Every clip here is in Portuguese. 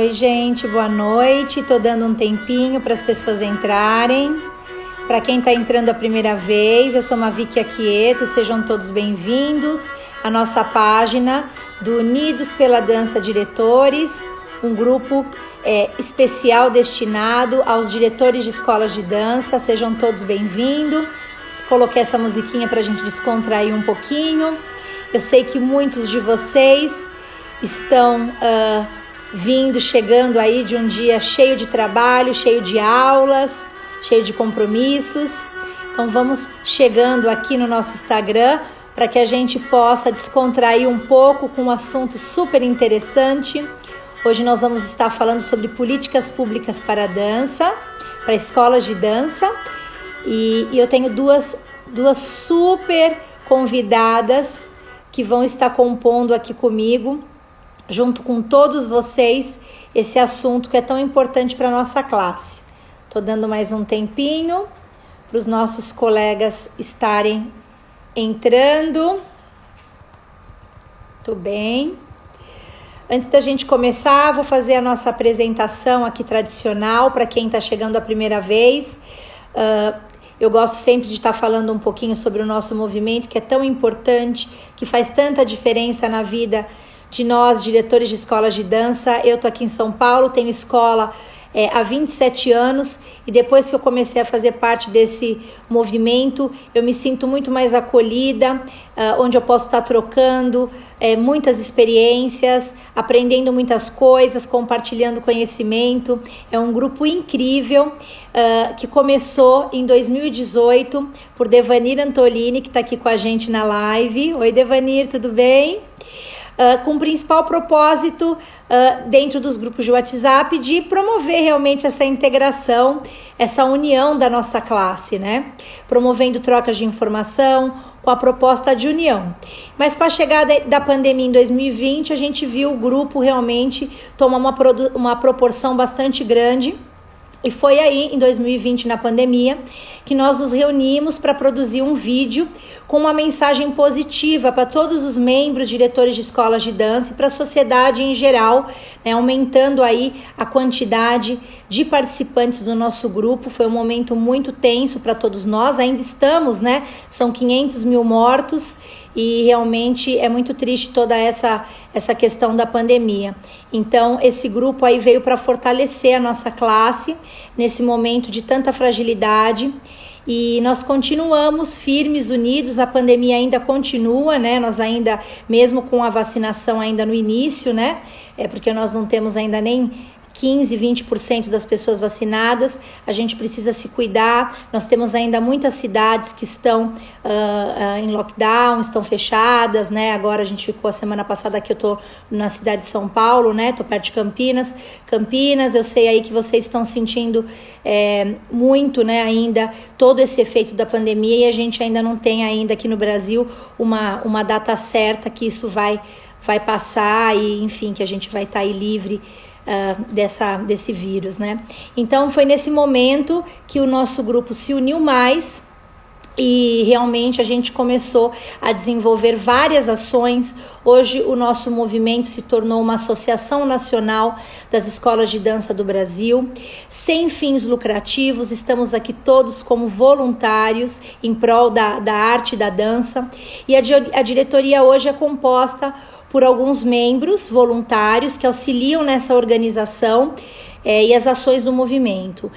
Oi, gente, boa noite. Tô dando um tempinho para as pessoas entrarem. Para quem está entrando a primeira vez, eu sou Mavic Aquieto, sejam todos bem-vindos à nossa página do Unidos pela Dança Diretores, um grupo especial destinado aos diretores de escolas de dança. Sejam todos bem-vindos. Coloquei essa musiquinha para a gente descontrair um pouquinho. Eu sei que muitos de vocês estão chegando aí de um dia cheio de trabalho, cheio de aulas, cheio de compromissos. Então vamos chegando aqui no nosso Instagram para que a gente possa descontrair um pouco com um assunto super interessante. Hoje nós vamos estar falando sobre políticas públicas para a dança, para escolas de dança. E eu tenho duas super convidadas que vão estar compondo aqui comigo, junto com todos vocês, esse assunto que é tão importante para a nossa classe. Estou dando mais um tempinho para os nossos colegas estarem entrando. Muito bem. Antes da gente começar, vou fazer a nossa apresentação aqui tradicional para quem está chegando a primeira vez. Eu gosto sempre de estar falando um pouquinho sobre o nosso movimento, que é tão importante, que faz tanta diferença na vida de nós, diretores de escolas de dança. Eu estou aqui em São Paulo, tenho escola há 27 anos e depois que eu comecei a fazer parte desse movimento, eu me sinto muito mais acolhida, onde eu posso estar trocando muitas experiências, aprendendo muitas coisas, compartilhando conhecimento. É um grupo incrível que começou em 2018 por Devanir Antolini, que está aqui com a gente na live. Oi, Devanir, tudo bem? Com o principal propósito dentro dos grupos de WhatsApp de promover realmente essa integração, essa união da nossa classe, né? Promovendo trocas de informação com a proposta de união. Mas com a chegada da pandemia em 2020, a gente viu o grupo realmente tomar uma proporção bastante grande. E foi aí, em 2020, na pandemia, que nós nos reunimos para produzir um vídeo com uma mensagem positiva para todos os membros, diretores de escolas de dança e para a sociedade em geral, né, aumentando aí a quantidade de participantes do nosso grupo. Foi um momento muito tenso para todos nós, ainda estamos, né? São 500 mil mortos e realmente é muito triste toda essa questão da pandemia. Então, esse grupo aí veio para fortalecer a nossa classe nesse momento de tanta fragilidade. E nós continuamos firmes, unidos. A pandemia ainda continua, né? Nós ainda, mesmo com a vacinação ainda no início, né? Porque nós não temos ainda nem 15, 20% das pessoas vacinadas, a gente precisa se cuidar. Nós temos ainda muitas cidades que estão em lockdown, estão fechadas, né? Agora a gente ficou a semana passada aqui, eu tô na cidade de São Paulo, né? Tô perto de Campinas, eu sei aí que vocês estão sentindo muito, né? Ainda todo esse efeito da pandemia e a gente ainda não tem ainda aqui no Brasil uma data certa que isso vai passar e, enfim, que a gente vai estar aí livre desse vírus, né? Então foi nesse momento que o nosso grupo se uniu mais e realmente a gente começou a desenvolver várias ações. Hoje o nosso movimento se tornou uma associação nacional das escolas de dança do Brasil, sem fins lucrativos. Estamos aqui todos como voluntários em prol da arte e da dança, e a diretoria hoje é composta por alguns membros voluntários que auxiliam nessa organização e as ações do movimento.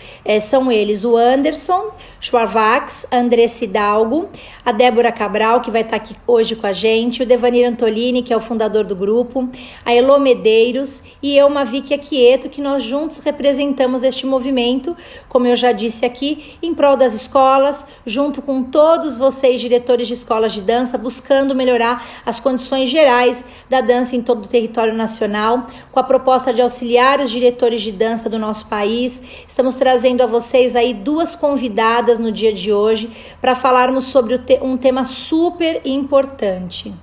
São eles o Anderson Schwarvax, Andressa Hidalgo, a Débora Cabral, que vai estar aqui hoje com a gente, o Devanir Antolini, que é o fundador do grupo, a Elô Medeiros e eu, Mavic Aquieto, que nós juntos representamos este movimento, como eu já disse aqui, em prol das escolas, junto com todos vocês, diretores de escolas de dança, buscando melhorar as condições gerais da dança em todo o território nacional, com a proposta de auxiliar os diretores de dança do nosso país. Estamos trazendo a vocês aí duas convidadas no dia de hoje para falarmos sobre um tema super importante.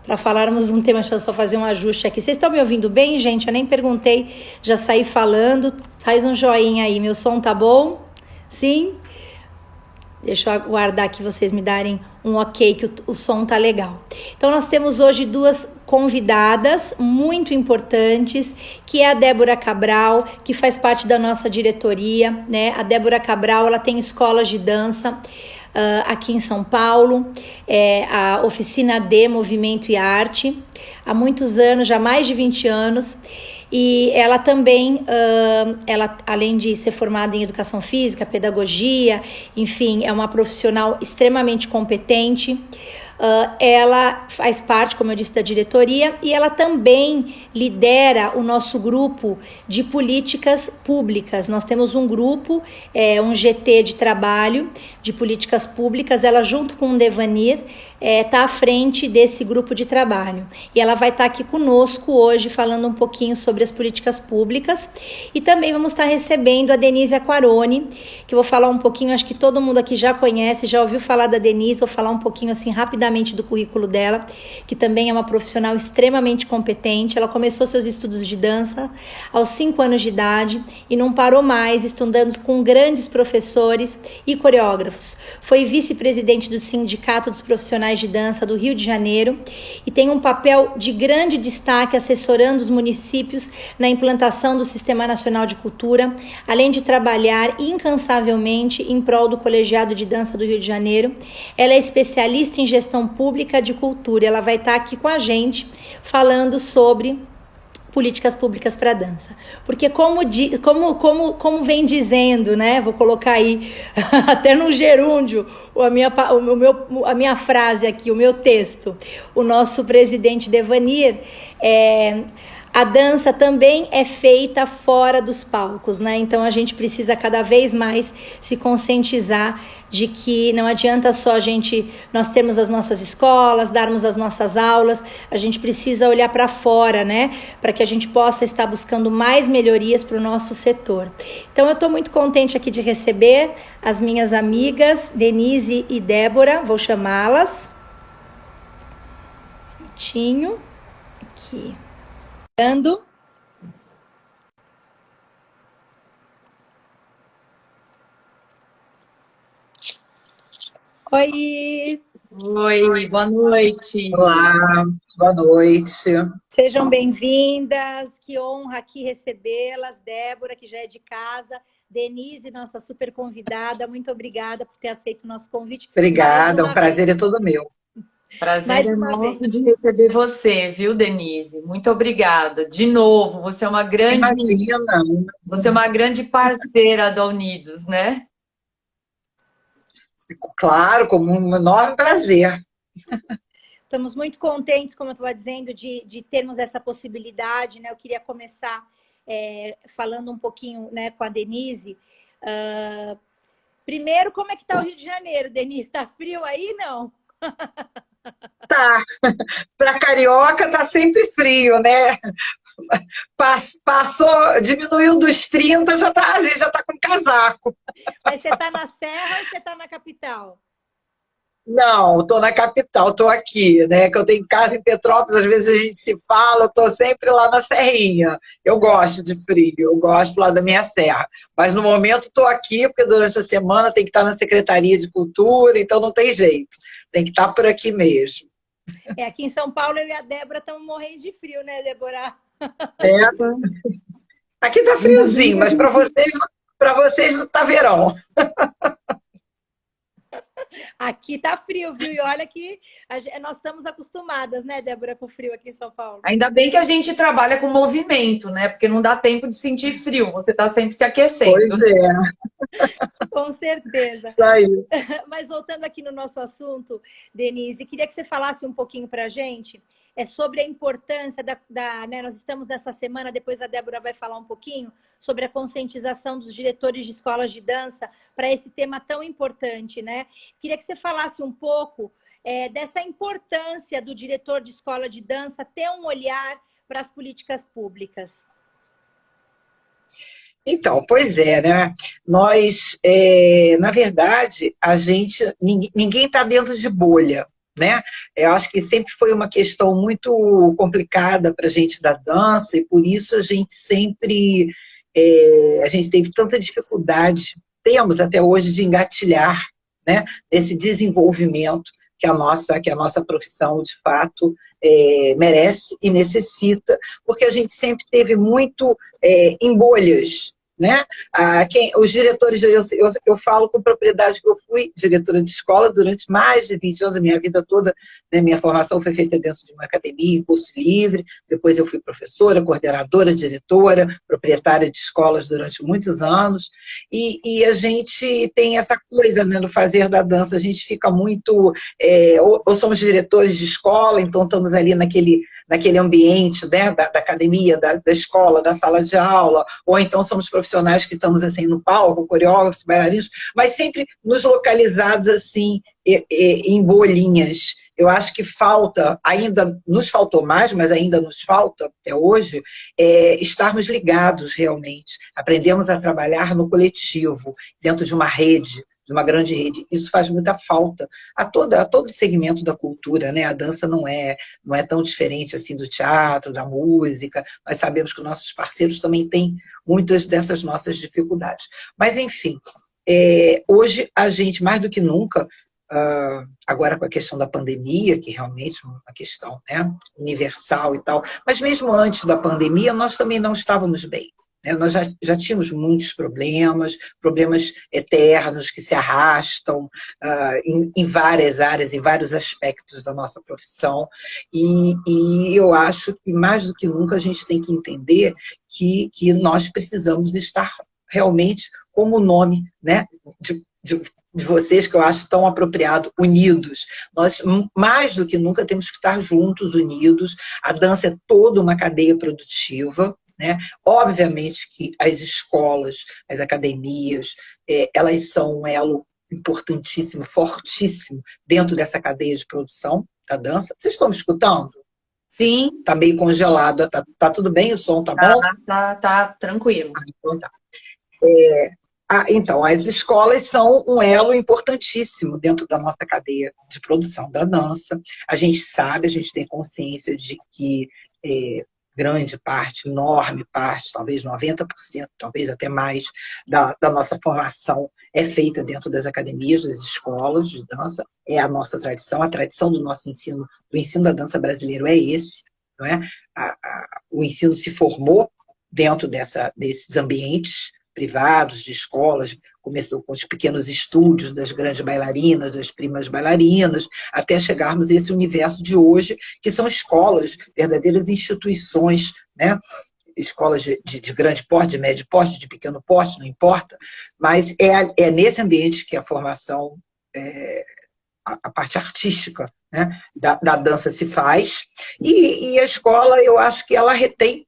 Para falarmos um tema, deixa eu só fazer um ajuste aqui. Vocês estão me ouvindo bem, gente? Eu nem perguntei, já saí falando. Faz um joinha aí, meu som tá bom? Sim? Deixa eu aguardar que vocês me darem um ok, que o som tá legal. Então, nós temos hoje duas convidadas muito importantes, que é a Débora Cabral, que faz parte da nossa diretoria, né? A Débora Cabral, ela tem escolas de dança aqui em São Paulo, a Oficina D, Movimento e Arte, há muitos anos, já mais de 20 anos. E ela também, ela, além de ser formada em educação física, pedagogia, enfim, é uma profissional extremamente competente. Ela faz parte, como eu disse, da diretoria, e ela também lidera o nosso grupo de políticas públicas. Nós temos um grupo, um GT de trabalho de políticas públicas. Ela, junto com o Devanir, está à frente desse grupo de trabalho. E ela vai estar aqui conosco hoje falando um pouquinho sobre as políticas públicas. E também vamos estar recebendo a Denise Aquarone, que eu vou falar um pouquinho, acho que todo mundo aqui já conhece, já ouviu falar da Denise, vou falar um pouquinho assim rapidamente do currículo dela, que também é uma profissional extremamente competente. Ela começou seus estudos de dança aos 5 anos de idade e não parou mais, estudando com grandes professores e coreógrafos. Foi vice-presidente do Sindicato dos Profissionais de Dança do Rio de Janeiro e tem um papel de grande destaque assessorando os municípios na implantação do Sistema Nacional de Cultura, além de trabalhar incansavelmente em prol do Colegiado de Dança do Rio de Janeiro. Ela é especialista em gestão pública de cultura. Ela vai estar aqui com a gente falando sobre políticas públicas para dança. Porque como vem dizendo, né? Vou colocar aí até no gerúndio a minha frase aqui, o meu texto. O nosso presidente Devanir, a dança também é feita fora dos palcos, né? Então a gente precisa cada vez mais se conscientizar de que não adianta só nós termos as nossas escolas, darmos as nossas aulas, a gente precisa olhar para fora, né? Para que a gente possa estar buscando mais melhorias para o nosso setor. Então eu estou muito contente aqui de receber as minhas amigas Denise e Débora, vou chamá-las. Um minutinho. Aqui. Oi! Oi, boa noite. Olá, boa noite. Sejam bem-vindas, que honra aqui recebê-las. Débora, que já é de casa, Denise, nossa super convidada, muito obrigada por ter aceito o nosso convite. Obrigada, um prazer é todo meu. Prazer é nosso de receber você, viu, Denise? Muito obrigada. De novo, você é uma grande parceira da Unidos, né? Claro, como um enorme prazer. Estamos muito contentes, como eu estava dizendo, de termos essa possibilidade, né? Eu queria começar falando um pouquinho, né, com a Denise. Primeiro, como é que está o Rio de Janeiro, Denise? Está frio aí, não? Tá. Para carioca tá sempre frio, né? Passou, diminuiu dos 30, a gente já tá com casaco. Mas você está na Serra ou você está na capital? Não, estou na capital, estou aqui, né? Que eu tenho casa em Petrópolis, às vezes a gente se fala, estou sempre lá na Serrinha. Eu gosto de frio, eu gosto lá da minha serra. Mas no momento estou aqui, porque durante a semana tem que estar na Secretaria de Cultura, então não tem jeito. Tem que estar por aqui mesmo. Aqui em São Paulo eu e a Débora estamos morrendo de frio, né, Débora? Aqui tá friozinho, mas para vocês não tá verão. Aqui tá frio, viu? E olha que nós estamos acostumadas, né, Débora, com o frio aqui em São Paulo. Ainda bem que a gente trabalha com movimento, né? Porque não dá tempo de sentir frio, você está sempre se aquecendo. Pois é. Com certeza. Isso aí. Mas voltando aqui no nosso assunto, Denise, queria que você falasse um pouquinho para a gente sobre a importância né, nós estamos nessa semana, depois a Débora vai falar um pouquinho sobre a conscientização dos diretores de escolas de dança para esse tema tão importante, né? Queria que você falasse um pouco dessa importância do diretor de escola de dança ter um olhar para as políticas públicas. Então, pois é, né? Nós, na verdade, ninguém está dentro de bolha, né? Eu acho que sempre foi uma questão muito complicada para a gente da dança e por isso a gente sempre, a gente teve tanta dificuldade, temos até hoje, de engatilhar, né, desse desenvolvimento que a nossa profissão, de fato, merece e necessita, porque a gente sempre teve muito em bolhas, né? Os diretores, eu falo com propriedade que eu fui diretora de escola durante mais de 20 anos da minha vida toda, né? Minha formação foi feita dentro de uma academia, em curso livre, depois eu fui professora, coordenadora, diretora, proprietária de escolas durante muitos anos, e a gente tem essa coisa, né, no fazer da dança, a gente fica muito, ou somos diretores de escola, então estamos ali naquele ambiente, né, da academia, da escola, da sala de aula, ou então somos profissionais que estamos assim no palco, coreógrafos, bailarinos, mas sempre nos localizados assim em bolinhas. Eu acho que falta, ainda nos faltou mais, mas ainda nos falta até hoje, estarmos ligados realmente. Aprendemos a trabalhar no coletivo, dentro de uma rede, de uma grande rede. Isso faz muita falta a todo segmento da cultura, né? A dança não é tão diferente assim do teatro, da música. Nós sabemos que os nossos parceiros também têm muitas dessas nossas dificuldades. Mas, enfim, hoje a gente, mais do que nunca, agora com a questão da pandemia, que realmente é uma questão, né, universal e tal, mas mesmo antes da pandemia, nós também não estávamos bem. Nós já tínhamos muitos problemas eternos que se arrastam em várias áreas, em vários aspectos da nossa profissão, e eu acho que mais do que nunca a gente tem que entender que nós precisamos estar realmente, como o nome, né, de vocês, que eu acho tão apropriado, unidos. Nós, mais do que nunca, temos que estar juntos, unidos. A dança é toda uma cadeia produtiva, né? Obviamente que as escolas, as academias, elas são um elo importantíssimo, fortíssimo, dentro dessa cadeia de produção da dança. Vocês estão me escutando? Sim. Está meio congelado. Tá tudo bem? O som tá bom? Tá tranquilo. Então tá. Então, as escolas são um elo importantíssimo dentro da nossa cadeia de produção da dança. A gente sabe, a gente tem consciência de que grande parte, enorme parte, talvez 90%, talvez até mais, da nossa formação é feita dentro das academias, das escolas de dança. É a nossa tradição, a tradição do nosso ensino, do ensino da dança brasileiro é esse, não é? O ensino se formou dentro desses ambientes privados, de escolas, começou com os pequenos estúdios das grandes bailarinas, das primas bailarinas, até chegarmos a esse universo de hoje, que são escolas, verdadeiras instituições, né? Escolas de grande porte, de médio porte, de pequeno porte, não importa, mas é nesse ambiente que a formação, a parte artística, né, da dança se faz, e a escola, eu acho que ela retém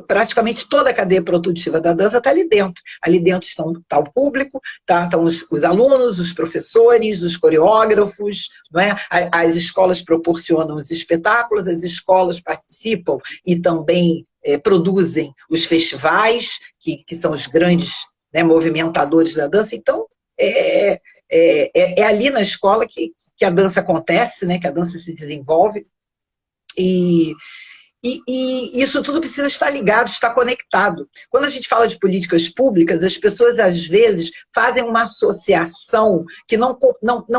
praticamente toda a cadeia produtiva da dança está ali dentro. Ali dentro está o público, estão os alunos, os professores, os coreógrafos, não é? As escolas proporcionam os espetáculos, as escolas participam e também produzem os festivais, que são os grandes, né, movimentadores da dança. Então, é ali na escola que a dança acontece, né, que a dança se desenvolve. E isso tudo precisa estar ligado, estar conectado. Quando a gente fala de políticas públicas, as pessoas, às vezes, fazem uma associação que não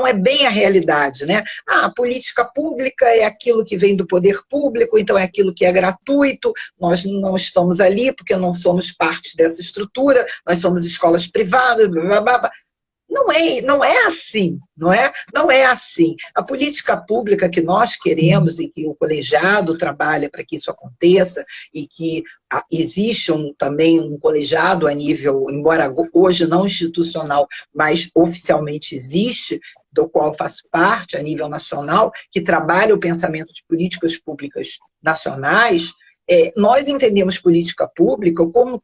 é bem a realidade, né? A política pública é aquilo que vem do poder público, então é aquilo que é gratuito, nós não estamos ali porque não somos parte dessa estrutura, nós somos escolas privadas, blá, blá, blá. Não é assim, não é assim. A política pública que nós queremos e que o colegiado trabalha para que isso aconteça, e que existe também um colegiado a nível, embora hoje não institucional, mas oficialmente existe, do qual eu faço parte a nível nacional, que trabalha o pensamento de políticas públicas nacionais. Nós entendemos política pública como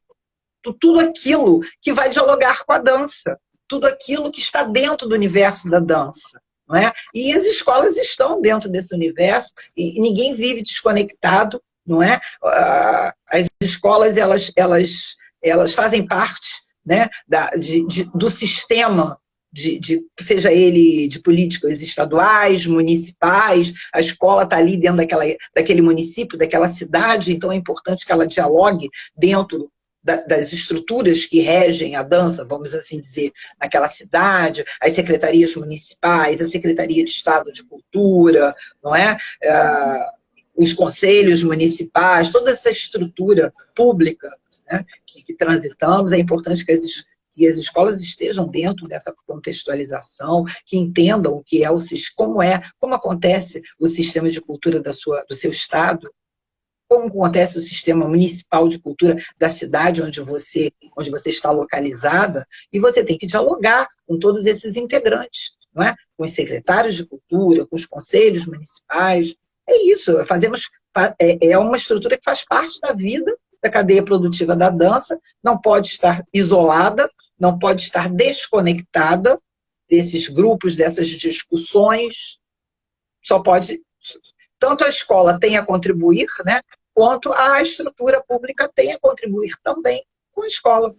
tudo aquilo que vai dialogar com a dança, tudo aquilo que está dentro do universo da dança, não é? E as escolas estão dentro desse universo e ninguém vive desconectado, não é? As escolas, elas fazem parte, né, do sistema, seja ele de políticas estaduais, municipais. A escola está ali dentro daquele município, daquela cidade, então é importante que ela dialogue dentro das estruturas que regem a dança, vamos assim dizer, naquela cidade, as secretarias municipais, a Secretaria de Estado de Cultura, não é? Os conselhos municipais, toda essa estrutura pública, né, que transitamos, é importante que as escolas estejam dentro dessa contextualização, que entendam o que é como acontece o sistema de cultura do seu estado, como acontece o sistema municipal de cultura da cidade onde você está localizada, e você tem que dialogar com todos esses integrantes, não é? Com os secretários de cultura, com os conselhos municipais. É isso, é uma estrutura que faz parte da vida, da cadeia produtiva da dança, não pode estar isolada, não pode estar desconectada desses grupos, dessas discussões, só pode... Tanto a escola tem a contribuir, né, quanto a estrutura pública tem a contribuir também com a escola,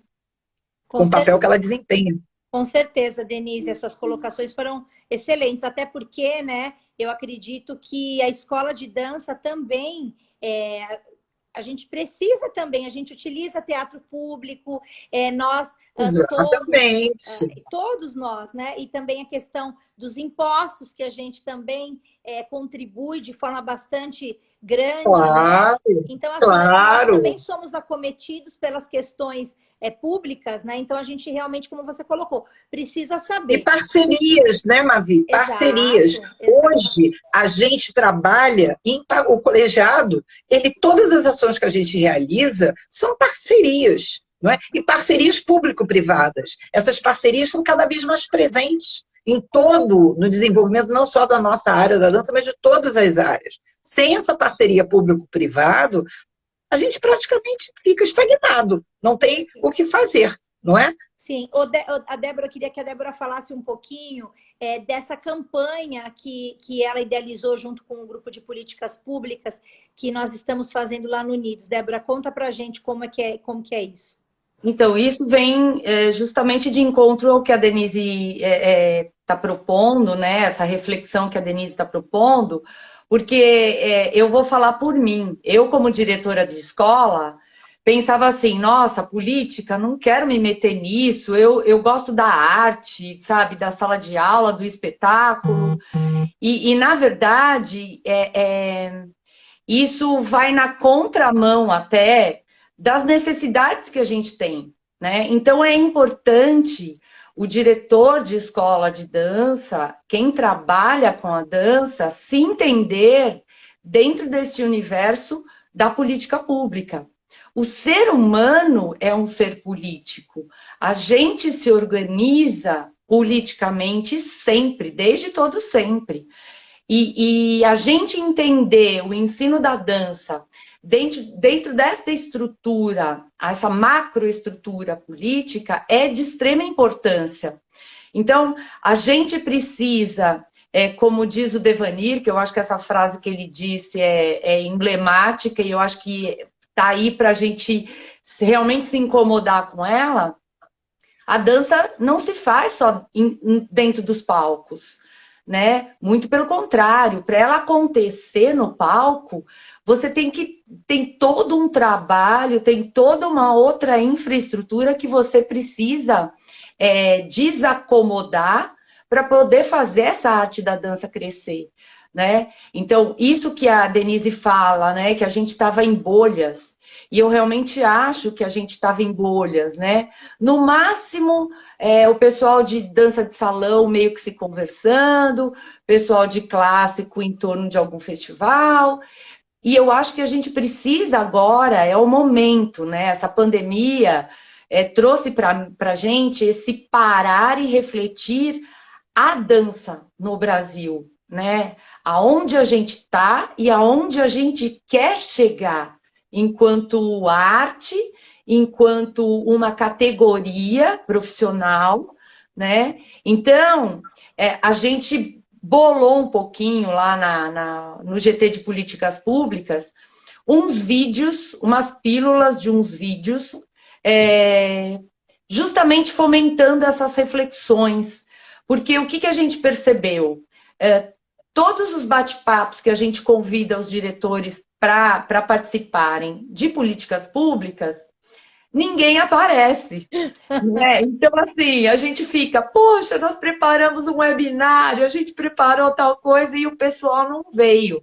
com o papel que ela desempenha. Com certeza, Denise, as suas colocações foram excelentes, até porque, né, eu acredito que a escola de dança também, a gente precisa também, a gente utiliza teatro público, nós... Todos nós, né? E também a questão dos impostos, que a gente também contribui de forma bastante grande. Claro, né? Então, assim, claro. nós também somos acometidos pelas questões públicas, né? Então, a gente realmente, como você colocou, precisa saber. E parcerias, né, Mavi? Parcerias. Exato. Hoje, a gente trabalha, o colegiado, todas as ações que a gente realiza são parcerias. Não é? E parcerias público-privadas. Essas parcerias são cada vez mais presentes no desenvolvimento não só da nossa área da dança, mas de todas as áreas. Sem essa parceria público-privado, a gente praticamente fica estagnado, não tem o que fazer, não é? Sim, a Débora, eu queria que a Débora falasse um pouquinho dessa campanha que ela idealizou junto com o grupo de políticas públicas que nós estamos fazendo lá no Unidos. Débora, conta pra gente como que é isso. Então, isso vem justamente de encontro ao que a Denise está propondo, né? Essa reflexão que a Denise está propondo, porque eu vou falar por mim. Eu, como diretora de escola, pensava assim, nossa, política, não quero me meter nisso, eu gosto da arte, sabe? Da sala de aula, do espetáculo. E na verdade, isso vai na contramão até das necessidades que a gente tem, né? Então, é importante o diretor de escola de dança, quem trabalha com a dança, se entender dentro desse universo da política pública. O ser humano é um ser político. A gente se organiza politicamente sempre, desde todo sempre. E a gente entender o ensino da dança dentro desta estrutura, essa macroestrutura política, é de extrema importância. Então, a gente precisa, como diz o Devanir, que eu acho que essa frase que ele disse é emblemática, e eu acho que está aí para a gente realmente se incomodar com ela, a dança não se faz só dentro dos palcos, né? Muito pelo contrário, para ela acontecer no palco, você tem todo um trabalho, tem toda uma outra infraestrutura que você precisa desacomodar para poder fazer essa arte da dança crescer, né? Então, isso que a Denise fala, né? Que a gente estava em bolhas. E eu realmente acho que a gente estava em bolhas, né? No máximo, o pessoal de dança de salão meio que se conversando, pessoal de clássico em torno de algum festival. E eu acho que a gente precisa agora, é o momento, né? Essa pandemia trouxe para a gente esse parar e refletir a dança no Brasil, né? Aonde a gente está e aonde a gente quer chegar enquanto arte, enquanto uma categoria profissional, né? Então, a gente bolou um pouquinho lá no GT de Políticas Públicas uns vídeos, umas pílulas de uns vídeos, justamente fomentando essas reflexões. Porque o que a gente percebeu? Todos os bate-papos que a gente convida os diretores para participarem de políticas públicas, ninguém aparece, né? Então, assim, a gente fica, poxa, nós preparamos um webinário, a gente preparou tal coisa e o pessoal não veio.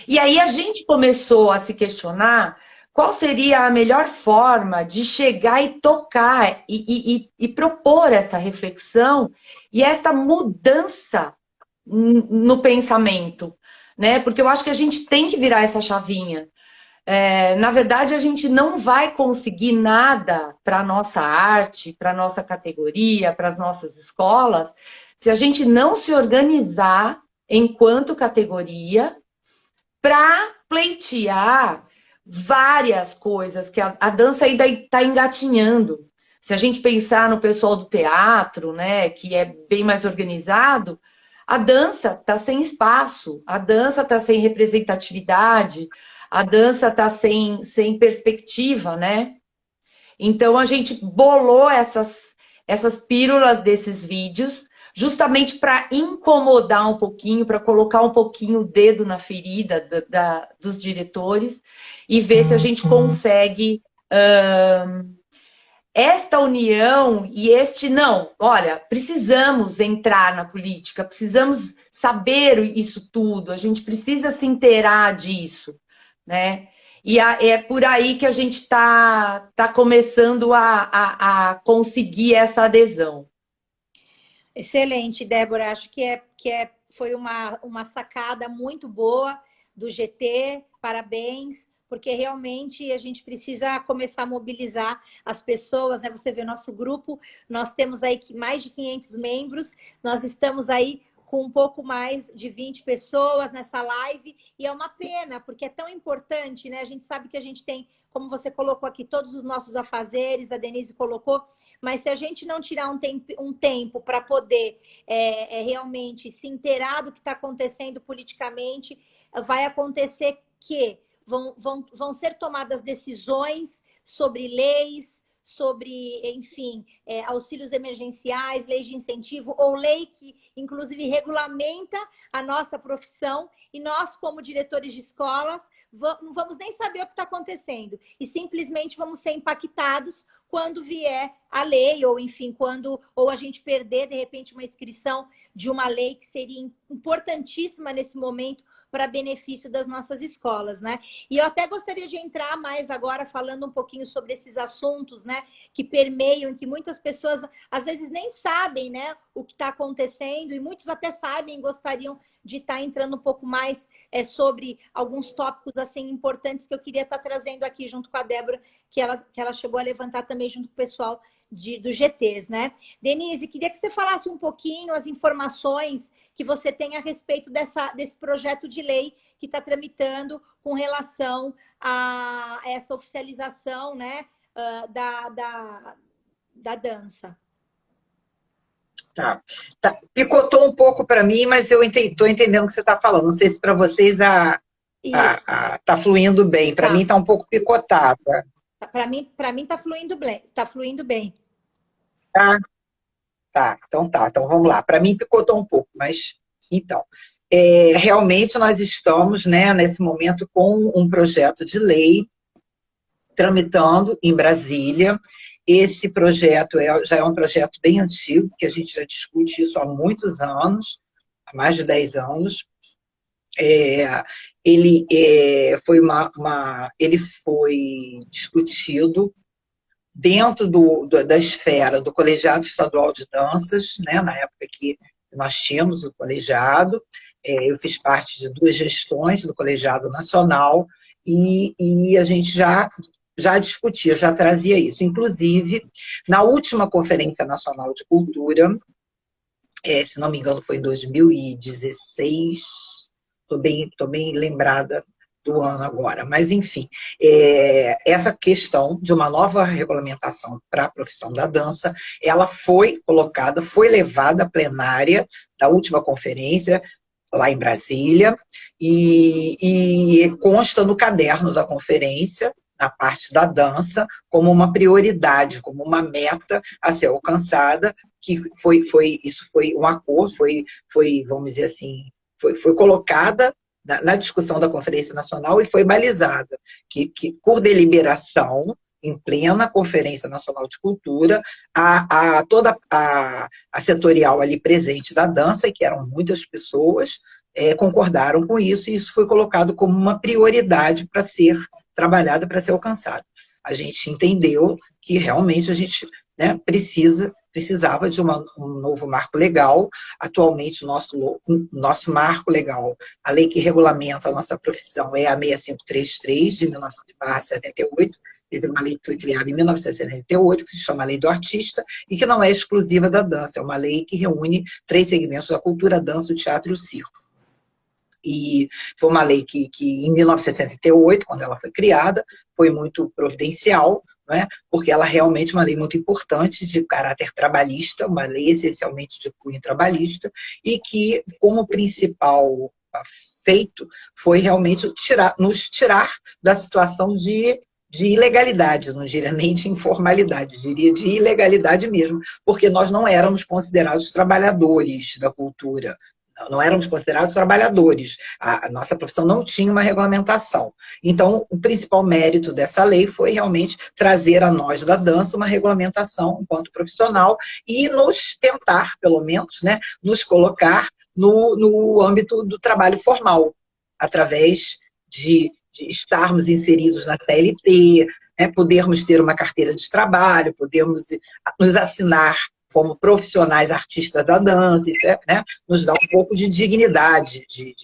E aí a gente começou a se questionar qual seria a melhor forma de chegar e tocar e propor essa reflexão e essa mudança no pensamento, né? Porque eu acho que a gente tem que virar essa chavinha. Na verdade, a gente não vai conseguir nada para a nossa arte, para a nossa categoria, para as nossas escolas, se a gente não se organizar enquanto categoria para pleitear várias coisas que a dança ainda está engatinhando. Se a gente pensar no pessoal do teatro, né, que é bem mais organizado, a dança está sem espaço, a dança está sem representatividade, a dança está sem perspectiva, né? Então a gente bolou essas pílulas desses vídeos justamente para incomodar um pouquinho, para colocar um pouquinho o dedo na ferida dos diretores e ver se a gente consegue esta união e este não. Olha, precisamos entrar na política, precisamos saber isso tudo, a gente precisa se inteirar disso, né? E é por aí que a gente tá começando a conseguir essa adesão. Excelente, Débora. Acho foi uma sacada muito boa do GT. Parabéns, porque realmente a gente precisa começar a mobilizar as pessoas, né? Você vê nosso grupo, nós temos aí mais de 500 membros, nós estamos aí com um pouco mais de 20 pessoas nessa live, e é uma pena, porque é tão importante, né? A gente sabe que a gente tem, como você colocou aqui, todos os nossos afazeres, a Denise colocou, mas se a gente não tirar um tempo para poder realmente se inteirar do que está acontecendo politicamente, vai acontecer que vão ser tomadas decisões sobre leis, sobre, enfim, auxílios emergenciais, leis de incentivo, ou lei que, inclusive, regulamenta a nossa profissão, e nós, como diretores de escolas, não vamos nem saber o que está acontecendo, e simplesmente vamos ser impactados quando vier a lei, ou enfim, ou a gente perder, de repente, uma inscrição de uma lei que seria importantíssima nesse momento para benefício das nossas escolas, né? E eu até gostaria de entrar mais agora falando um pouquinho sobre esses assuntos, né, que permeiam, que muitas pessoas às vezes nem sabem, né, o que está acontecendo, e muitos até sabem e gostariam de estar entrando um pouco mais sobre alguns tópicos assim importantes que eu queria estar trazendo aqui junto com a Débora, que ela chegou a levantar também junto com o pessoal dos GTs, né? Denise, queria que você falasse um pouquinho as informações que você tem a respeito desse projeto de lei que está tramitando com relação a essa oficialização, né, da dança. Tá. Picotou um pouco para mim, mas eu estou entendendo o que você está falando. Não sei se para vocês tá fluindo bem. Para mim está um pouco picotada. Para mim está fluindo bem. Tá fluindo bem. Então vamos lá. Para mim picotou um pouco, mas então, realmente nós estamos, né, nesse momento com um projeto de lei tramitando em Brasília. Esse projeto já é um projeto bem antigo, que a gente já discute isso há muitos anos, há mais de 10 anos. Ele foi discutido dentro da esfera do Colegiado Estadual de Danças, né, na época que nós tínhamos o colegiado. Eu fiz parte de 2 gestões do Colegiado Nacional, e a gente já discutia, já trazia isso. Inclusive, na última Conferência Nacional de Cultura, se não me engano foi em 2016, estou bem lembrada do ano agora, mas enfim, essa questão de uma nova regulamentação para a profissão da dança, ela foi colocada, foi levada à plenária da última conferência, lá em Brasília, e consta no caderno da conferência, na parte da dança, como uma prioridade, como uma meta a ser alcançada, que isso foi um acordo, vamos dizer assim, foi colocada na discussão da Conferência Nacional e foi balizada, que por deliberação em plena Conferência Nacional de Cultura, toda a setorial ali presente da dança, e que eram muitas pessoas, concordaram com isso, e isso foi colocado como uma prioridade para ser trabalhada, para ser alcançada. A gente entendeu que realmente a gente, né, precisava de um novo marco legal. Atualmente, o nosso marco legal, a lei que regulamenta a nossa profissão é a 6533, de 1978, é uma lei que foi criada em 1978, que se chama Lei do Artista, e que não é exclusiva da dança, é uma lei que reúne 3 segmentos da cultura, a dança, o teatro e o circo. E foi uma lei que em 1978, quando ela foi criada, foi muito providencial, né, porque ela realmente é uma lei muito importante, de caráter trabalhista, uma lei essencialmente de cunho trabalhista, e que, como principal feito, foi realmente nos tirar da situação de ilegalidade, não diria nem de informalidade, diria de ilegalidade mesmo, porque nós não éramos considerados trabalhadores da cultura, não éramos considerados trabalhadores, a nossa profissão não tinha uma regulamentação. Então, o principal mérito dessa lei foi realmente trazer a nós da dança uma regulamentação enquanto profissional e nos tentar, pelo menos, né, nos colocar no âmbito do trabalho formal, através de estarmos inseridos na CLT, né, podermos ter uma carteira de trabalho, podermos nos assinar como profissionais artistas da dança, isso né, nos dá um pouco de dignidade, de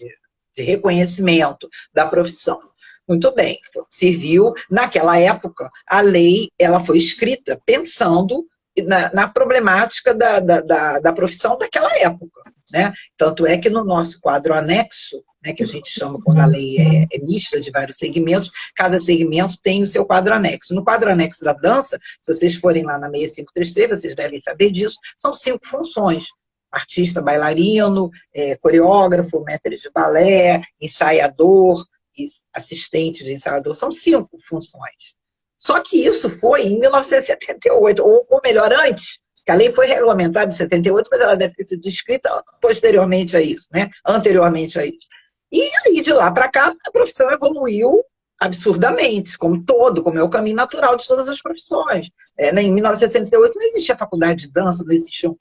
reconhecimento da profissão. Muito bem, serviu. Naquela época, a lei ela foi escrita pensando na problemática da profissão daquela época, né? Tanto é que no nosso quadro anexo, né, que a gente chama quando a lei é mista de vários segmentos, cada segmento tem o seu quadro anexo. No quadro anexo da dança, se vocês forem lá na 6533, vocês devem saber disso, são 5 funções: artista, bailarino, coreógrafo, mestre de balé, ensaiador, assistente de ensaiador, são 5 funções. Só que isso foi em 1978, ou melhor, antes, que a lei foi regulamentada em 78, mas ela deve ter sido escrita posteriormente a isso, né? Anteriormente a isso. E aí, de lá para cá, a profissão evoluiu absurdamente, como é o caminho natural de todas as profissões. Em 1968 não existia faculdade de dança, não existiam,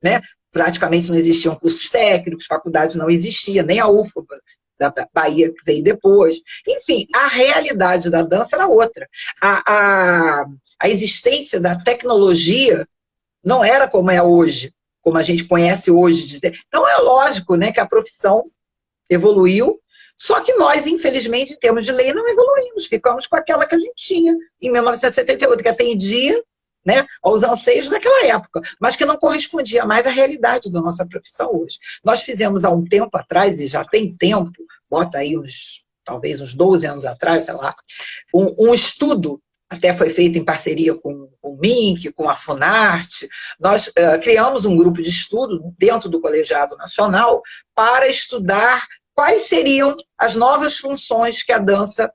né? Praticamente não existiam cursos técnicos, faculdade não existia, nem a UFBA da Bahia, que veio depois. Enfim, a realidade da dança era outra. A existência da tecnologia não era como é hoje, como a gente conhece hoje. Então, é lógico, né, que a profissão evoluiu, só que nós, infelizmente, em termos de lei, não evoluímos, ficamos com aquela que a gente tinha em 1978, que atendia, né, aos anseios daquela época, mas que não correspondia mais à realidade da nossa profissão hoje. Nós fizemos há um tempo atrás, e já tem tempo, bota aí talvez uns 12 anos atrás, sei lá, um estudo, até foi feito em parceria com o MINC, com a Funarte. Nós criamos um grupo de estudo dentro do Colegiado Nacional para estudar quais seriam as novas funções que a dança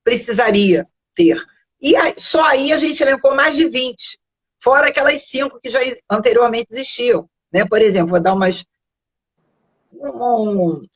precisaria ter. E só aí a gente elencou mais de 20, fora aquelas 5 que já anteriormente existiam, né? Por exemplo, vou dar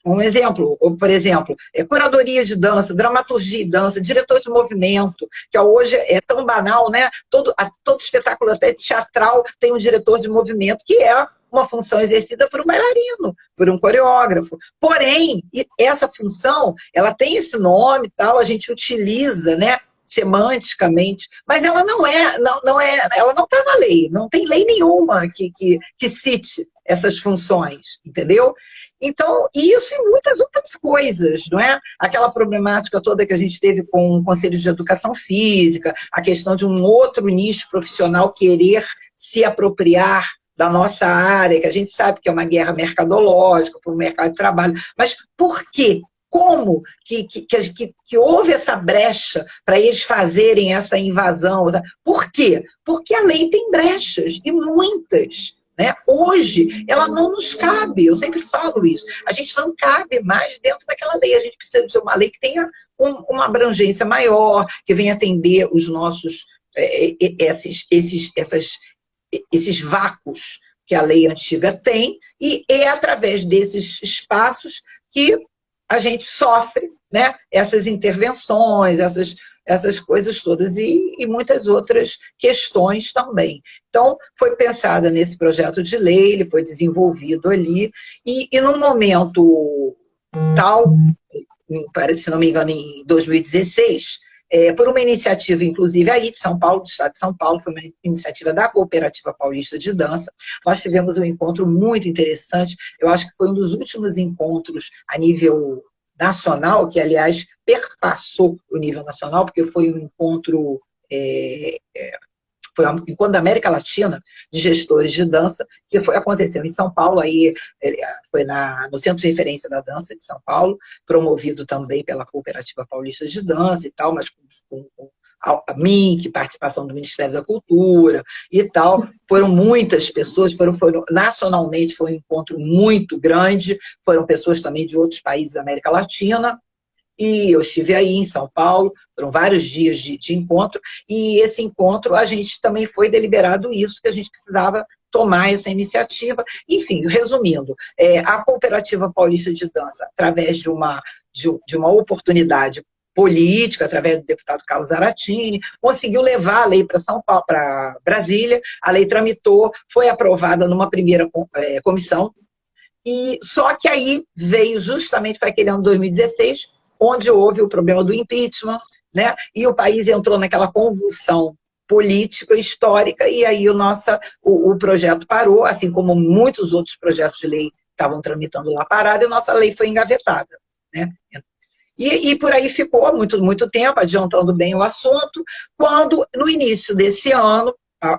um exemplo, por exemplo, curadoria de dança, dramaturgia e dança, diretor de movimento, que hoje é tão banal, né? Todo espetáculo até teatral tem um diretor de movimento, que é uma função exercida por um bailarino, por um coreógrafo. Porém, essa função, ela tem esse nome e tal, a gente utiliza, né, semanticamente, mas ela ela não está na lei, não tem lei nenhuma que cite essas funções, entendeu? Então, isso e muitas outras coisas, não é? Aquela problemática toda que a gente teve com o Conselho de Educação Física, a questão de um outro nicho profissional querer se apropriar da nossa área, que a gente sabe que é uma guerra mercadológica para o mercado de trabalho, mas por quê? Como que houve essa brecha para eles fazerem essa invasão? Por quê? Porque a lei tem brechas, e muitas. Né? Hoje, ela não nos cabe, eu sempre falo isso, a gente não cabe mais dentro daquela lei, a gente precisa de uma lei que tenha uma abrangência maior, que venha atender os nossos, esses vácuos que a lei antiga tem, e é através desses espaços que a gente sofre, né, essas intervenções, essas coisas todas, e muitas outras questões também. Então, foi pensada nesse projeto de lei, ele foi desenvolvido ali, e num momento tal, se não me engano, em 2016, por uma iniciativa, inclusive, aí de São Paulo, do Estado de São Paulo, foi uma iniciativa da Cooperativa Paulista de Dança. Nós tivemos um encontro muito interessante, eu acho que foi um dos últimos encontros a nível nacional, que, aliás, perpassou o nível nacional, porque foi um encontro... foi um encontro da América Latina de gestores de dança, que aconteceu em São Paulo, aí foi no Centro de Referência da Dança de São Paulo, promovido também pela Cooperativa Paulista de Dança e tal, mas com a MINC, participação do Ministério da Cultura e tal. Foram muitas pessoas, nacionalmente foi um encontro muito grande, foram pessoas também de outros países da América Latina, e eu estive aí em São Paulo, foram vários dias de encontro, e esse encontro a gente também foi deliberado isso, que a gente precisava tomar essa iniciativa. Enfim, resumindo, a Cooperativa Paulista de Dança, através de uma oportunidade política, através do deputado Carlos Zaratini, conseguiu levar a lei para São Paulo, para Brasília, a lei tramitou, foi aprovada numa primeira comissão, e só que aí veio justamente para aquele ano 2016, onde houve o problema do impeachment, né? E o país entrou naquela convulsão política, histórica, e aí o projeto parou, assim como muitos outros projetos de lei estavam tramitando lá parado, e a nossa lei foi engavetada, né? E por aí ficou muito, muito tempo, adiantando bem o assunto, quando, no início desse ano, há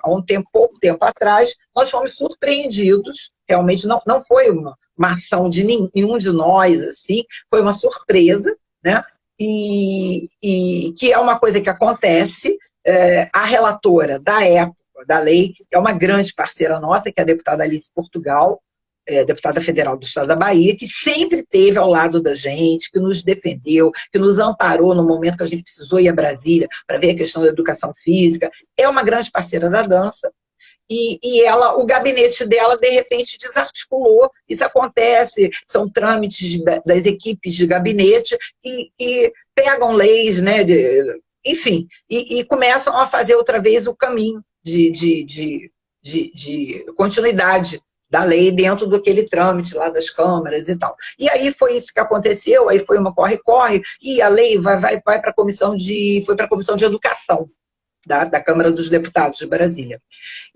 pouco tempo atrás, nós fomos surpreendidos, realmente não foi uma ação de nenhum de nós, assim, foi uma surpresa, né? E que é uma coisa que acontece, a relatora da época, da lei, que é uma grande parceira nossa, que é a deputada Alice Portugal, deputada federal do Estado da Bahia, que sempre esteve ao lado da gente, que nos defendeu, que nos amparou no momento que a gente precisou ir a Brasília para ver a questão da educação física, é uma grande parceira da dança, e o gabinete dela, de repente, desarticulou. Isso acontece, são trâmites das equipes de gabinete que pegam leis, né, enfim, e começam a fazer outra vez o caminho de continuidade da lei dentro daquele trâmite lá das câmaras e tal. E aí foi isso que aconteceu, aí foi uma corre-corre, e a lei vai para a comissão foi para a Comissão de Educação da Câmara dos Deputados de Brasília.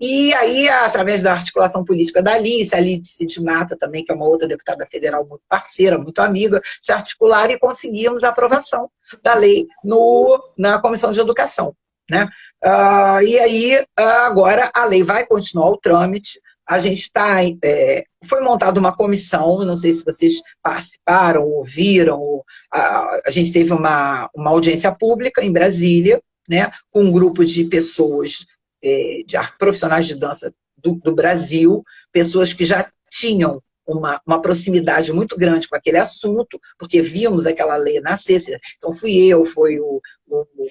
E aí, através da articulação política da Alice de Mata também, que é uma outra deputada federal muito parceira, muito amiga, se articularam e conseguimos a aprovação da lei na Comissão de Educação, né? E aí, agora, a lei vai continuar o trâmite. A gente foi montada uma comissão, não sei se vocês participaram, ouviram, a gente teve uma audiência pública em Brasília, né, com um grupo de pessoas, de profissionais de dança do Brasil, pessoas que já tinham uma proximidade muito grande com aquele assunto, porque víamos aquela lei nascer. Então foi o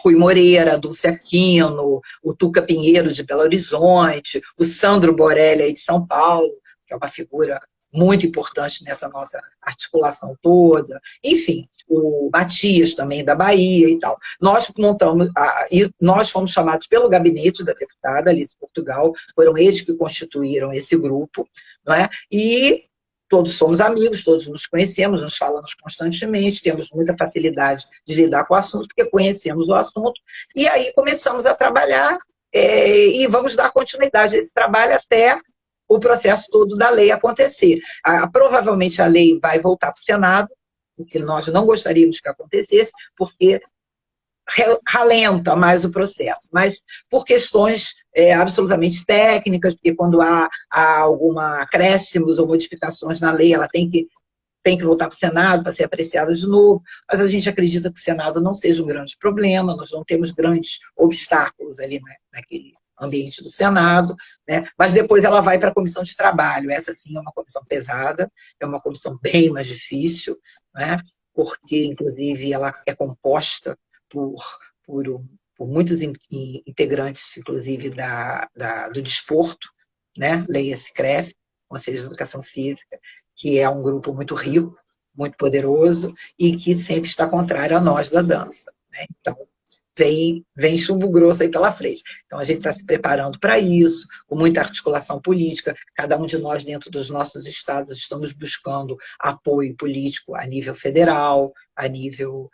Rui Moreira, a Dulce Aquino, o Tuca Pinheiro de Belo Horizonte, o Sandro Borelli aí de São Paulo, que é uma figura muito importante nessa nossa articulação toda, enfim, o Matias também da Bahia e tal. Nós montamos, e nós fomos chamados pelo gabinete da deputada Alice Portugal, foram eles que constituíram esse grupo, não é? E todos somos amigos, todos nos conhecemos, nos falamos constantemente, temos muita facilidade de lidar com o assunto, porque conhecemos o assunto, e aí começamos a trabalhar, e vamos dar continuidade a esse trabalho até o processo todo da lei acontecer. Provavelmente a lei vai voltar para o Senado, o que nós não gostaríamos que acontecesse, porque ralenta mais o processo, mas por questões absolutamente técnicas, porque quando há alguma acréscimos ou modificações na lei, ela tem que voltar para o Senado para ser apreciada de novo, mas a gente acredita que o Senado não seja um grande problema, nós não temos grandes obstáculos ali, né, naquele ambiente do Senado, né? Mas depois ela vai para a comissão de trabalho. Essa sim é uma comissão pesada, é uma comissão bem mais difícil, né? Porque, inclusive, ela é composta por muitos integrantes, inclusive do desporto, né? Leia-se CREF, Conselho de Educação Física, que é um grupo muito rico, muito poderoso e que sempre está contrário a nós da dança, né? Então, vem chumbo grosso aí pela frente. Então, a gente está se preparando para isso, com muita articulação política. Cada um de nós, dentro dos nossos estados, estamos buscando apoio político a nível federal, a nível...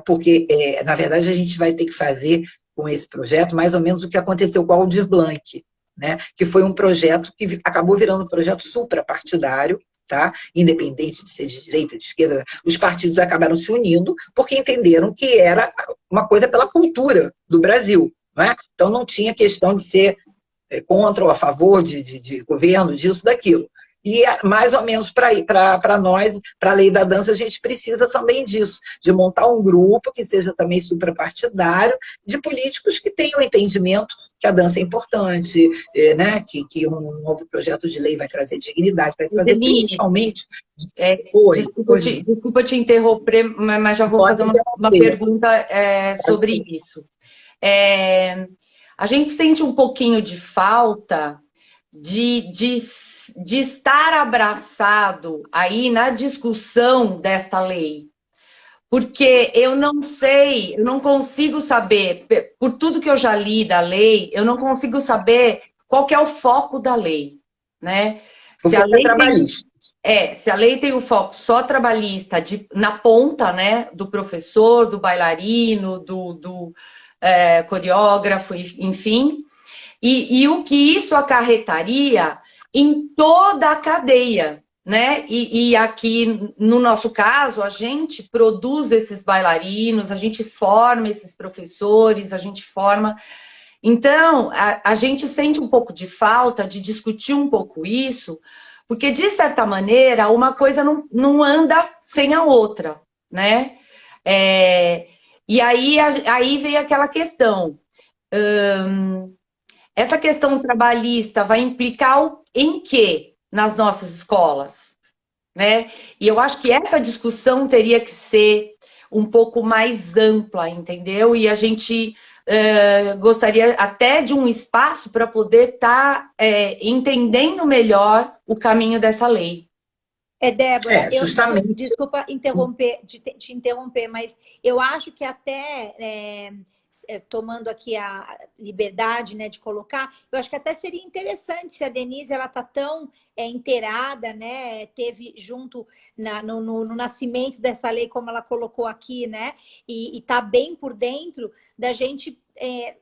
porque, na verdade, a gente vai ter que fazer com esse projeto mais ou menos o que aconteceu com o Aldir Blanc, né? Que foi um projeto que acabou virando um projeto suprapartidário, tá? Independente de ser de direita, de esquerda, os partidos acabaram se unindo porque entenderam que era uma coisa pela cultura do Brasil, não é? Então não tinha questão de ser contra ou a favor de governo, disso, daquilo. E mais ou menos para nós, para a lei da dança, a gente precisa também disso, de montar um grupo que seja também suprapartidário, de políticos que tenham entendimento que a dança é importante, né? que um novo projeto de lei vai trazer dignidade, vai trazer principalmente... Desculpa te interromper, mas já vou fazer uma pergunta sobre isso. A gente sente um pouquinho de falta de estar abraçado aí na discussão desta lei. Porque eu não sei, eu não consigo saber, por tudo que eu já li da lei, eu não consigo saber qual que é o foco da lei, né? Se a lei trabalhista. Se a lei tem o foco só trabalhista na ponta, né, do professor, do bailarino, do coreógrafo, enfim, e o que isso acarretaria em toda a cadeia, né? E aqui, no nosso caso, a gente produz esses bailarinos, a gente forma esses professores, a gente forma... Então, a gente sente um pouco de falta de discutir um pouco isso, porque, de certa maneira, uma coisa não anda sem a outra, né? E aí vem aquela questão... essa questão trabalhista vai implicar em quê nas nossas escolas? Né? E eu acho que essa discussão teria que ser um pouco mais ampla, entendeu? E a gente gostaria até de um espaço para poder estar entendendo melhor o caminho dessa lei. Débora, justamente... desculpa te interromper, mas eu acho que até... tomando aqui a liberdade, né, de colocar, eu acho que até seria interessante se a Denise, ela tá tão inteirada, né, teve junto no nascimento dessa lei, como ela colocou aqui, né, e tá bem por dentro, da gente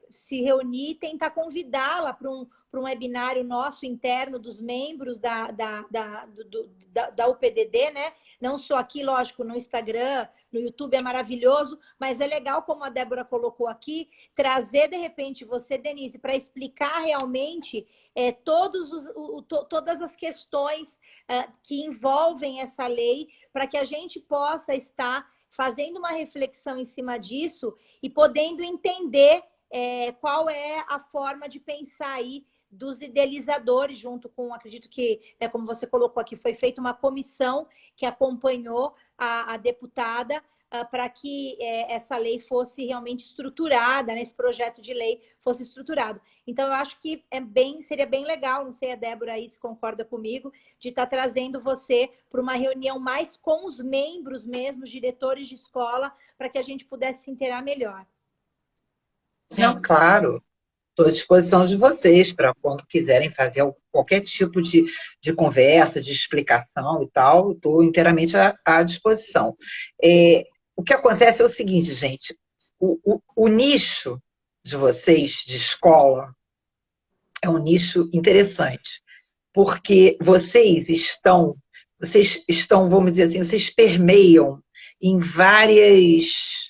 se reunir e tentar convidá-la para um webinário nosso interno dos membros da UPDD, né? Não só aqui, lógico, no Instagram, no YouTube é maravilhoso, mas é legal, como a Débora colocou aqui, trazer, de repente, você, Denise, para explicar realmente todas as questões que envolvem essa lei, para que a gente possa estar fazendo uma reflexão em cima disso e podendo entender qual é a forma de pensar aí dos idealizadores, junto com, acredito que, como você colocou aqui, foi feita uma comissão que acompanhou a deputada para que essa lei fosse realmente estruturada, né, esse projeto de lei fosse estruturado. Então, eu acho que seria bem legal, não sei a Débora aí se concorda comigo, de estar trazendo você para uma reunião mais com os membros mesmo, diretores de escola, para que a gente pudesse se inteirar melhor. Não, claro. Estou à disposição de vocês para quando quiserem fazer qualquer tipo de conversa, de explicação e tal, estou inteiramente à disposição. O que acontece é o seguinte, gente, o nicho de vocês, de escola, é um nicho interessante, porque vocês estão, vamos dizer assim, vocês permeiam em vários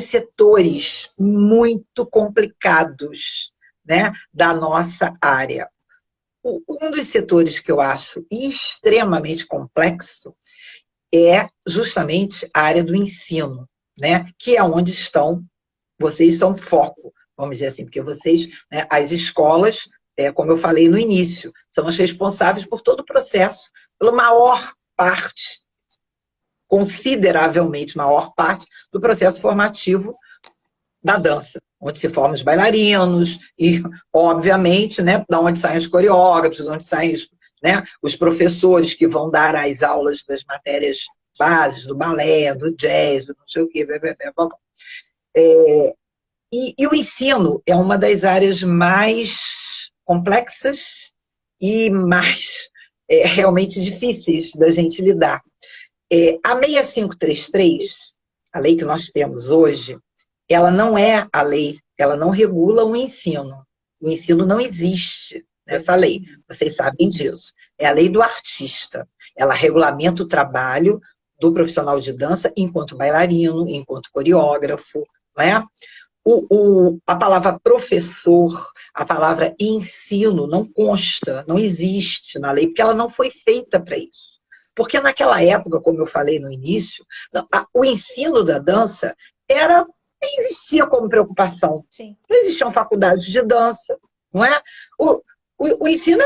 setores muito complicados, né, da nossa área. Um dos setores que eu acho extremamente complexo é justamente a área do ensino, né, que é onde vocês são foco, vamos dizer assim, porque vocês, né, as escolas, como eu falei no início, são as responsáveis por todo o processo, pela maior parte, consideravelmente maior parte do processo formativo da dança, onde se formam os bailarinos e, obviamente, né, da onde saem os coreógrafos, de onde saem os professores que vão dar as aulas das matérias bases, do balé, do jazz, do não sei o quê. E o ensino é uma das áreas mais complexas e mais realmente difíceis da gente lidar. A 6533, a lei que nós temos hoje, ela não é a lei, ela não regula o ensino. O ensino não existe nessa lei, vocês sabem disso. É a lei do artista. Ela regulamenta o trabalho do profissional de dança enquanto bailarino, enquanto coreógrafo, não é? A palavra professor, a palavra ensino não consta, não existe na lei, porque ela não foi feita para isso. Porque naquela época, como eu falei no início, o ensino da dança nem existia como preocupação. Sim. Não existiam faculdades de dança, não é? O ensino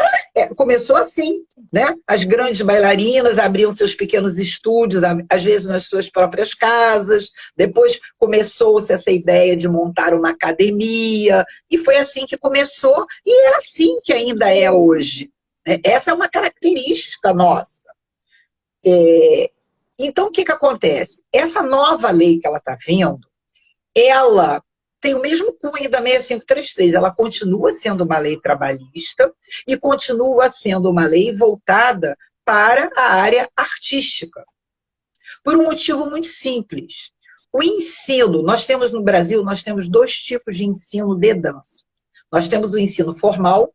começou assim, né? As grandes bailarinas abriam seus pequenos estúdios, às vezes nas suas próprias casas. Depois começou-se essa ideia de montar uma academia, e foi assim que começou, e é assim que ainda é hoje, né? Essa é uma característica nossa. Então, o que acontece? Essa nova lei que ela está vindo, ela tem o mesmo cunho da 6533, ela continua sendo uma lei trabalhista e continua sendo uma lei voltada para a área artística. Por um motivo muito simples. O ensino, nós temos no Brasil, nós temos 2 tipos de ensino de dança. Nós temos o ensino formal,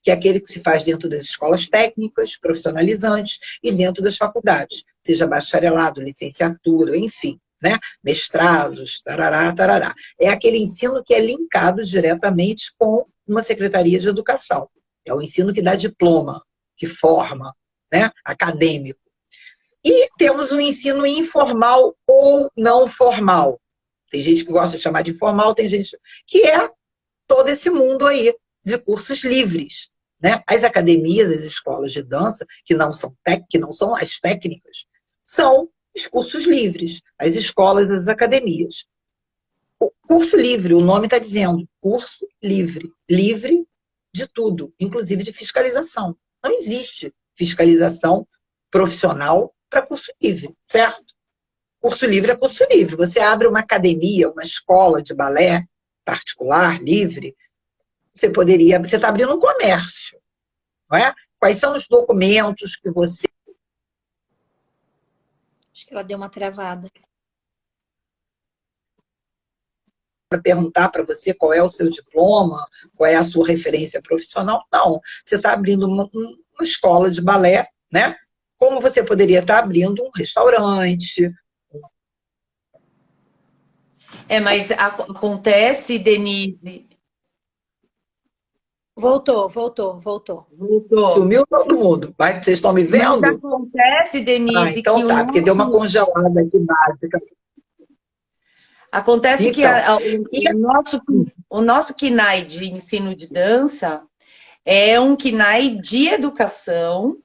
que é aquele que se faz dentro das escolas técnicas, profissionalizantes, e dentro das faculdades, seja bacharelado, licenciatura, enfim. Né? Mestrados, tarará, tarará. É aquele ensino que é linkado diretamente com uma secretaria de educação. É o ensino que dá diploma, que forma, né? Acadêmico. E temos o ensino informal ou não formal. Tem gente que gosta de chamar de informal, tem gente que é todo esse mundo aí de cursos livres. Né? As academias, as escolas de dança, que não são as técnicas, são os cursos livres, as escolas, as academias. O curso livre, o nome está dizendo, curso livre. Livre de tudo, inclusive de fiscalização. Não existe fiscalização profissional para curso livre, certo? Curso livre é curso livre. Você abre uma academia, uma escola de balé particular, livre, você está abrindo um comércio, não é? Quais são os documentos que você... Acho que ela deu uma travada. Para perguntar para você qual é o seu diploma, qual é a sua referência profissional. Não, você está abrindo uma escola de balé, né? Como você poderia estar abrindo um restaurante. Mas acontece, Denise... Voltou. Sumiu todo mundo. Vocês estão me vendo? Mas acontece, Denise... então tá, porque deu uma congelada aqui básica. Acontece então, que o nosso KNAI de ensino de dança é um KNAI de educação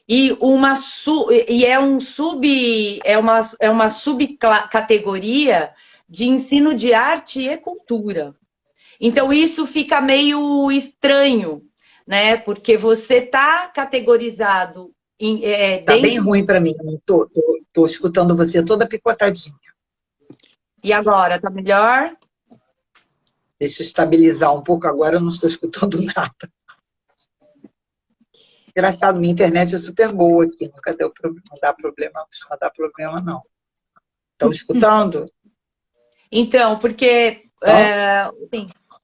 e é uma subcategoria de ensino de arte e cultura. Então, isso fica meio estranho, né? Porque você está categorizado... Tá bem ruim para mim. Tô escutando você toda picotadinha. E agora, tá melhor? Deixa eu estabilizar um pouco agora, eu não estou escutando nada. Engraçado, minha internet é super boa aqui, nunca deu problema, não dá problema, não costuma dar problema, não. Estão escutando? Então, porque...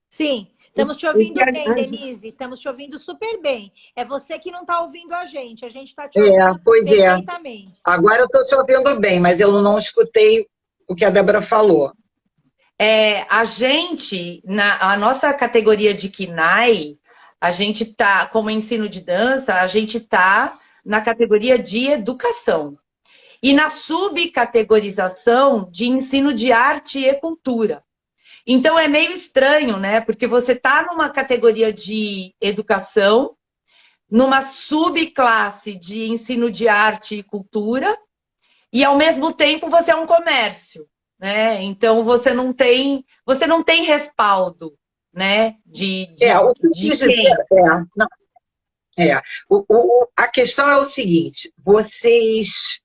Sim, estamos te ouvindo bem, Denise. Estamos te ouvindo super bem. É você que não está ouvindo a gente está te ouvindo perfeitamente. Agora eu estou te ouvindo bem, mas eu não escutei o que a Débora falou. A gente, a nossa categoria de KNAI, a gente está, como ensino de dança, a gente está na categoria de educação. E na subcategorização de ensino de arte e cultura. Então, é meio estranho, né? Porque você está numa categoria de educação, numa subclasse de ensino de arte e cultura, e, ao mesmo tempo, você é um comércio, né? Então, você não tem respaldo, né? A questão é o seguinte, vocês,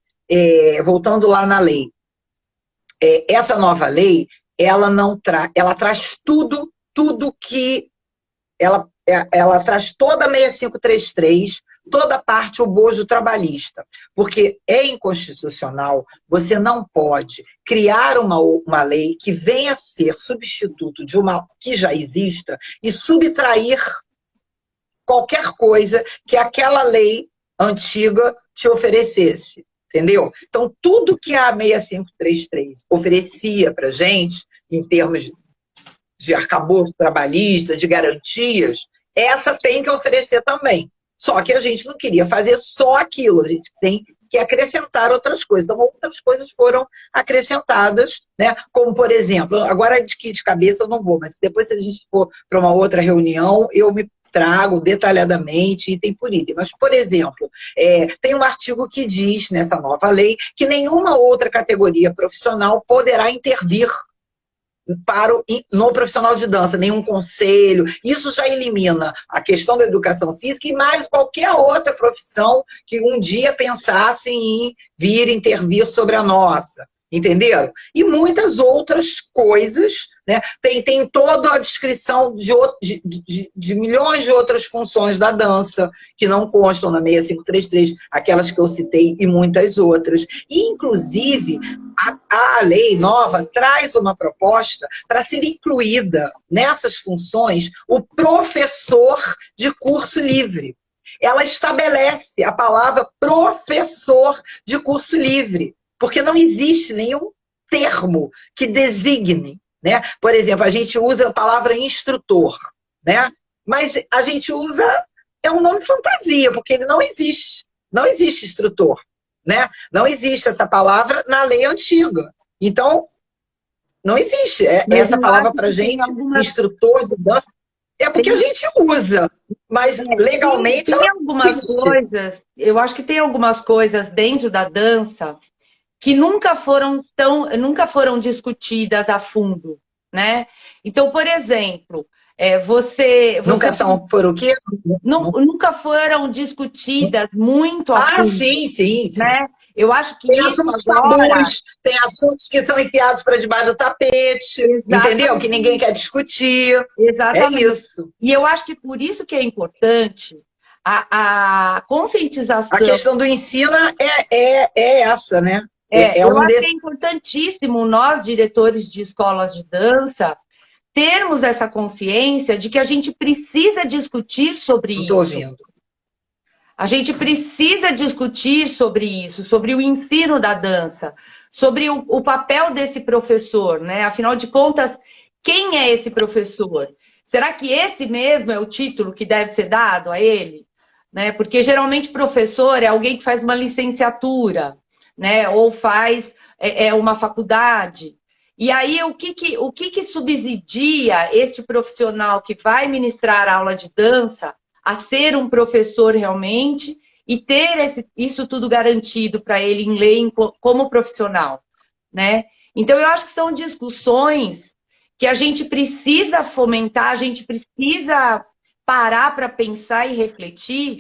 voltando lá na lei, essa nova lei, ela não ela traz tudo que ela traz toda a 6533, toda a parte, o bojo trabalhista, porque é inconstitucional, você não pode criar uma lei que venha a ser substituto de uma que já exista e subtrair qualquer coisa que aquela lei antiga te oferecesse, entendeu? Então, tudo que a 6533 oferecia para a gente, em termos de arcabouço trabalhista, de garantias, essa tem que oferecer também. Só que a gente não queria fazer só aquilo, a gente tem que acrescentar outras coisas. Então, outras coisas foram acrescentadas, né? Como, por exemplo, agora de cabeça eu não vou, mas depois, se a gente for para uma outra reunião, eu me trago detalhadamente, item por item. Mas, por exemplo, tem um artigo que diz, nessa nova lei, que nenhuma outra categoria profissional poderá intervir no profissional de dança, nenhum conselho. Isso já elimina a questão da educação física e mais qualquer outra profissão que um dia pensassem em vir intervir sobre a nossa. Entenderam? E muitas outras coisas, né? Tem toda a descrição de milhões de outras funções da dança que não constam na 6533, aquelas que eu citei e muitas outras. E, inclusive, a lei nova traz uma proposta para ser incluída nessas funções o professor de curso livre. Ela estabelece a palavra professor de curso livre, porque não existe nenhum termo que designe, né? Por exemplo, a gente usa a palavra instrutor, né? Mas a gente usa, é um nome fantasia, porque ele não existe. Não existe instrutor, né? Não existe essa palavra na lei antiga. Então, não existe essa palavra para a gente, instrutor de dança, é porque a gente usa, mas legalmente tem ela algumas existe. coisas, eu acho que tem algumas coisas dentro da dança que nunca foram discutidas a fundo, né? Então, por exemplo, você Nunca foram o quê? Nunca foram discutidas muito a fundo. Sim. Né? Eu acho que tem isso assuntos agora... tabus, tem assuntos que são enfiados para debaixo do tapete, entendeu? Que ninguém quer discutir. Exatamente. É isso. E eu acho que por isso que é importante a conscientização. A questão do ensino é essa, né? Eu acho que é importantíssimo nós, diretores de escolas de dança, termos essa consciência de que a gente precisa discutir sobre isso. Estou ouvindo. A gente precisa discutir sobre isso, sobre o ensino da dança, sobre o papel desse professor, né? Afinal de contas, quem é esse professor? Será que esse mesmo é o título que deve ser dado a ele? Né? Porque geralmente professor é alguém que faz uma licenciatura, né? Ou faz uma faculdade. E aí, o que subsidia este profissional que vai ministrar a aula de dança a ser um professor realmente e ter isso tudo garantido para ele em lei como profissional, né? Então, eu acho que são discussões que a gente precisa fomentar, a gente precisa parar para pensar e refletir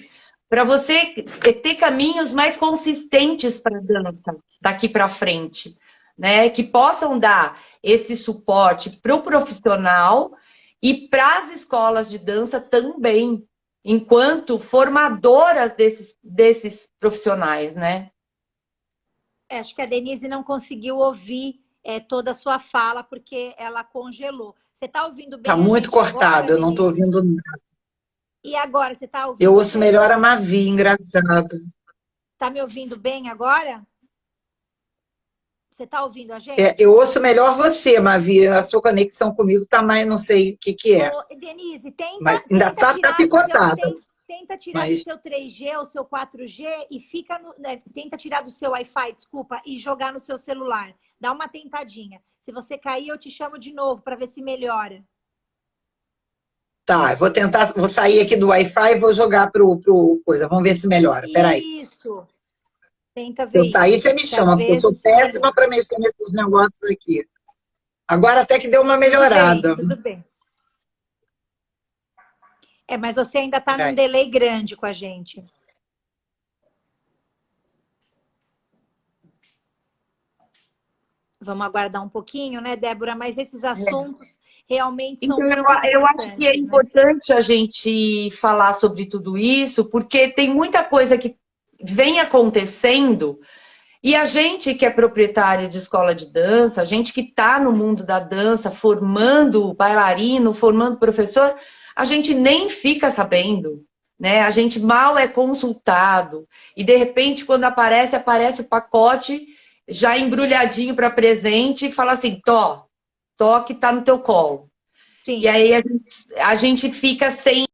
para você ter caminhos mais consistentes para a dança daqui para frente, né? Que possam dar esse suporte para o profissional e para as escolas de dança também, enquanto formadoras desses profissionais, né? Acho que a Denise não conseguiu ouvir toda a sua fala, porque ela congelou. Você está ouvindo bem? Está muito cortado, agora, eu não estou ouvindo nada. E agora, você está ouvindo? Eu ouço melhor a Mavi, engraçado. Está me ouvindo bem agora? Você está ouvindo a gente? Eu ouço melhor você, Mavi. A sua conexão comigo está mais, não sei o que é. Ô, Denise, mas ainda está picotada. Tenta tirar do seu 3G ou seu 4G e fica tenta tirar do seu Wi-Fi, desculpa, e jogar no seu celular. Dá uma tentadinha. Se você cair, eu te chamo de novo para ver se melhora. Tá, vou tentar, vou sair aqui do Wi-Fi e vou jogar pro coisa. Vamos ver se melhora. Peraí. Isso. Tenta ver. Se eu sair, você me chama, porque eu sou péssima para mexer nesses negócios aqui. Agora até que deu uma melhorada. Tudo bem. Mas você ainda está num delay grande com a gente. Vamos aguardar um pouquinho, né, Débora? Mas esses assuntos realmente são Então, muito eu acho que é importantes, né? importante a gente falar sobre tudo isso, porque tem muita coisa que vem acontecendo e a gente que é proprietário de escola de dança, a gente que está no mundo da dança, formando bailarino, formando professor, a gente nem fica sabendo, né? A gente mal é consultado e de repente quando aparece o pacote já embrulhadinho para presente e fala assim, tó que tá no teu colo. E Sim. aí a gente fica sem